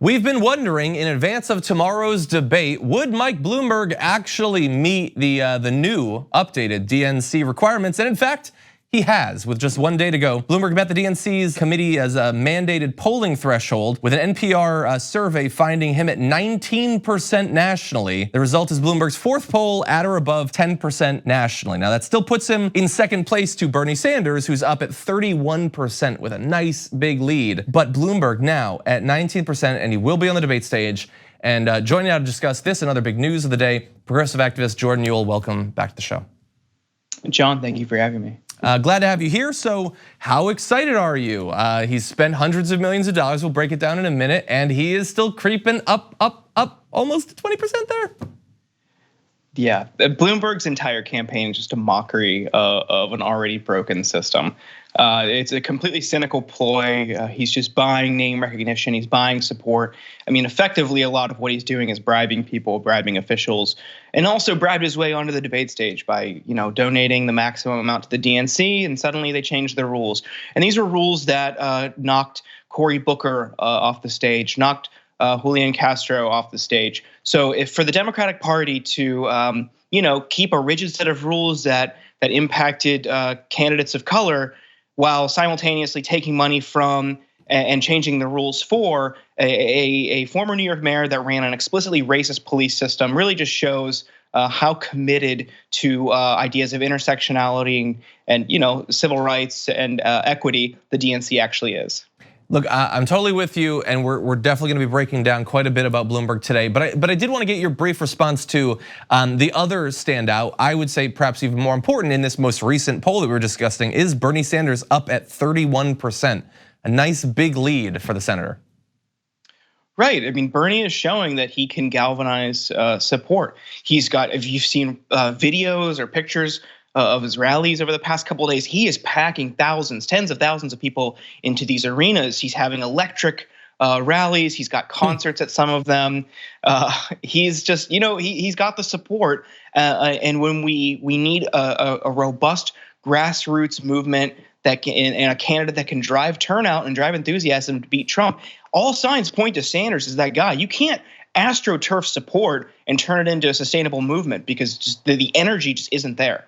We've been wondering in advance of tomorrow's debate, would Mike Bloomberg actually meet the new updated DNC requirements? And in fact, he has, with just 1 day to go. Bloomberg met the DNC's committee as a mandated polling threshold with an NPR survey finding him at 19% nationally. The result is Bloomberg's fourth poll at or above 10% nationally. Now that still puts him in second place to Bernie Sanders, who's up at 31% with a nice big lead. But Bloomberg now at 19%, and he will be on the debate stage. And joining now to discuss this and other big news of the day, progressive activist Jordan Ewell. Welcome back to the show. John, thank you for having me. Glad to have you here. So how excited are you? He's spent hundreds of millions of dollars. We'll break it down in a minute. And he is still creeping up, almost 20% there. Yeah, Bloomberg's entire campaign is just a mockery of an already broken system. It's a completely cynical ploy. He's just buying name recognition. He's buying support. I mean, effectively, a lot of what he's doing is bribing people, bribing officials, and also bribed his way onto the debate stage by, donating the maximum amount to the DNC, and suddenly they changed the rules. And these are rules that knocked Cory Booker off the stage, knocked Julian Castro off the stage. So if for the Democratic Party to keep a rigid set of rules that impacted candidates of color while simultaneously taking money from and changing the rules for a former New York mayor that ran an explicitly racist police system really just shows how committed to ideas of intersectionality and civil rights and equity the DNC actually is. Look, I'm totally with you, and we're definitely going to be breaking down quite a bit about Bloomberg today. But I did want to get your brief response to the other standout. I would say perhaps even more important in this most recent poll that we were discussing is Bernie Sanders up at 31%, a nice big lead for the senator. Right. I mean, Bernie is showing that he can galvanize support. He's got, if you've seen videos or pictures of his rallies over the past couple of days, he is packing thousands, tens of thousands of people into these arenas. He's having electric rallies. He's got concerts at some of them. He's just, he's got the support. And when we need a robust grassroots movement that can, and a candidate that can drive turnout and drive enthusiasm to beat Trump, all signs point to Sanders as that guy. You can't astroturf support and turn it into a sustainable movement because just the energy just isn't there.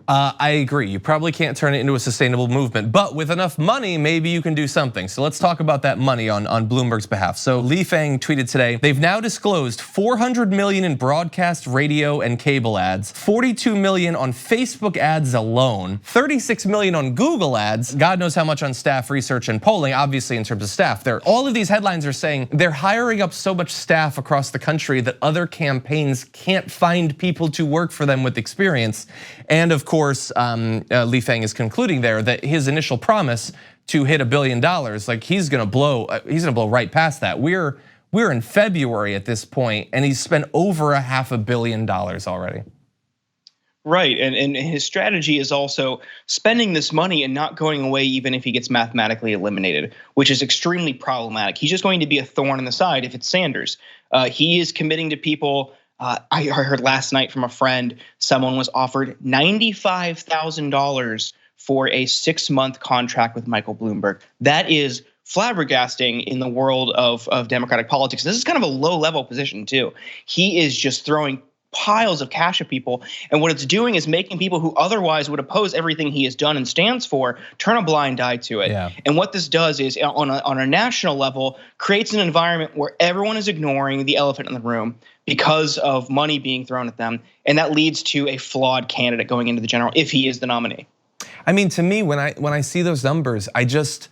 I agree. You probably can't turn it into a sustainable movement, but with enough money, maybe you can do something. So let's talk about that money on Bloomberg's behalf. So Li Fang tweeted today, they've now disclosed 400 million in broadcast, radio, and cable ads, 42 million on Facebook ads alone, 36 million on Google ads, God knows how much on staff research and polling, obviously in terms of staff. All of these headlines are saying they're hiring up so much staff across the country that other campaigns can't find people to work for them with experience. And of course, Li Fang is concluding there that his initial promise to hit $1 billion, like he's gonna blow right past that. We're in February at this point, and he's spent over $500 million already. Right, and his strategy is also spending this money and not going away even if he gets mathematically eliminated, which is extremely problematic. He's just going to be a thorn in the side if it's Sanders. He is committing to people. I heard last night from a friend, someone was offered $95,000 for a 6-month contract with Michael Bloomberg. That is flabbergasting in the world of Democratic politics. This is kind of a low-level position too. He is just throwing piles of cash at people, and what it's doing is making people who otherwise would oppose everything he has done and stands for turn a blind eye to it. Yeah. And what this does is, on a national level, creates an environment where everyone is ignoring the elephant in the room because of money being thrown at them, and that leads to a flawed candidate going into the general if he is the nominee. I mean, to me, when I see those numbers, I get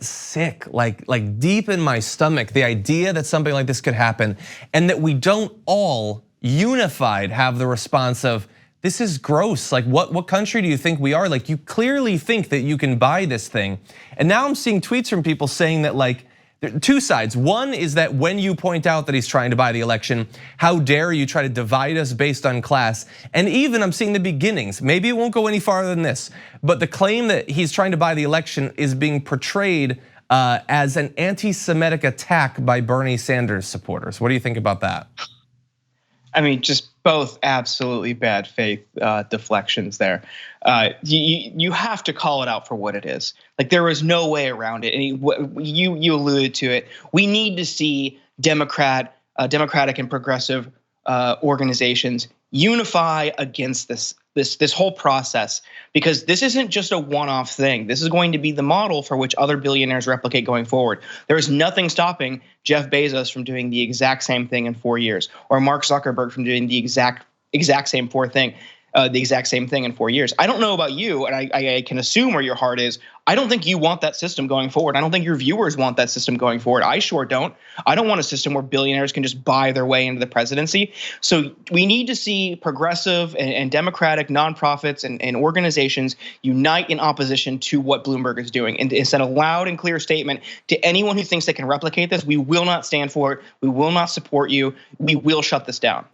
sick, like deep in my stomach, the idea that something like this could happen, and that we don't all unified have the response of, this is gross. Like what country do you think we are? Like you clearly think that you can buy this thing. And now I'm seeing tweets from people saying that like, there are two sides. One is that when you point out that he's trying to buy the election, how dare you try to divide us based on class? And even I'm seeing the beginnings, maybe it won't go any farther than this, but the claim that he's trying to buy the election is being portrayed as an anti-Semitic attack by Bernie Sanders supporters. What do you think about that? I mean, just both absolutely bad faith deflections there. You have to call it out for what it is. Like, there was no way around it. And you alluded to it. We need to see democratic and progressive organizations unify against this whole process, because this isn't just a one-off thing. This is going to be the model for which other billionaires replicate going forward. There is nothing stopping Jeff Bezos from doing the exact same thing in 4 years, or Mark Zuckerberg from doing the exact same thing in 4 years. I don't know about you, and I can assume where your heart is. I don't think you want that system going forward. I don't think your viewers want that system going forward. I sure don't. I don't want a system where billionaires can just buy their way into the presidency. So we need to see progressive and democratic nonprofits and organizations unite in opposition to what Bloomberg is doing, and send a loud and clear statement to anyone who thinks they can replicate this. We will not stand for it. We will not support you. We will shut this down.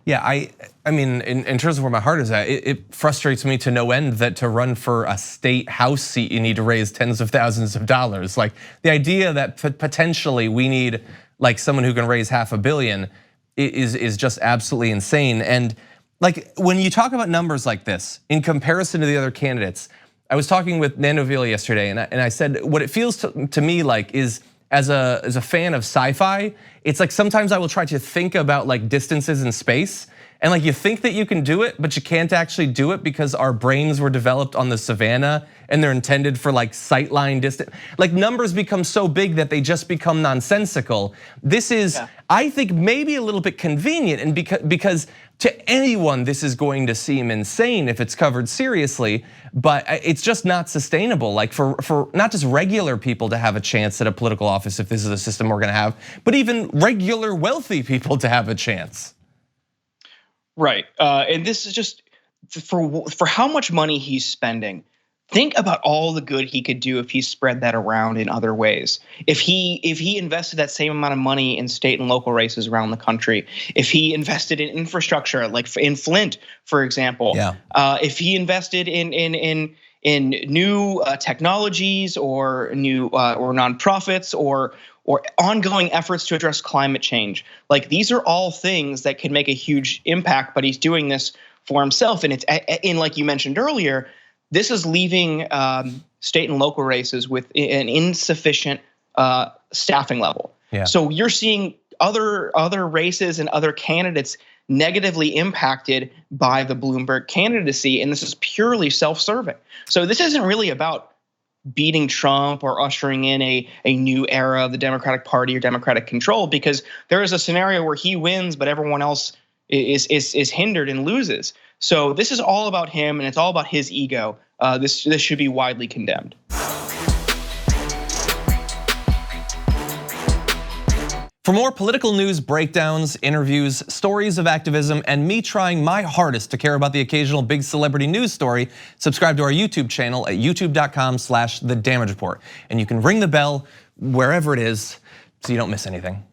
Yeah, I mean, in terms of where my heart is at, it frustrates me to no end that to run for a state house seat, you need to raise tens of thousands of dollars. Like, the idea that potentially we need like someone who can raise $500 million is just absolutely insane. And like, when you talk about numbers like this in comparison to the other candidates, I was talking with Nando Vila yesterday, and I said what it feels to me like is, as a fan of sci-fi, it's like sometimes I will try to think about like distances in space, and like you think that you can do it, but you can't actually do it because our brains were developed on the savannah and they're intended for like sightline distance. Like, numbers become so big that they just become nonsensical. This is, I think, maybe a little bit convenient, and because to anyone this is going to seem insane if it's covered seriously, but it's just not sustainable. Like, for not just regular people to have a chance at a political office if this is a system we're gonna have, but even regular wealthy people to have a chance. Right, and this is just for how much money he's spending. Think about all the good he could do if he spread that around in other ways. If he invested that same amount of money in state and local races around the country, if he invested in infrastructure, like in Flint, for example, if he invested in new technologies or new or nonprofits or ongoing efforts to address climate change, like, these are all things that could make a huge impact. But he's doing this for himself, and it's in, like you mentioned earlier, this is leaving state and local races with an insufficient staffing level. So you're seeing other races and other candidates negatively impacted by the Bloomberg candidacy, and this is purely self-serving. So this isn't really about beating Trump or ushering in a new era of the Democratic Party or Democratic control, because there is a scenario where he wins, but everyone else is hindered and loses. So this is all about him, and it's all about his ego. This should be widely condemned. For more political news, breakdowns, interviews, stories of activism, and me trying my hardest to care about the occasional big celebrity news story, subscribe to our YouTube channel at youtube.com/The Damage Report. And you can ring the bell wherever it is so you don't miss anything.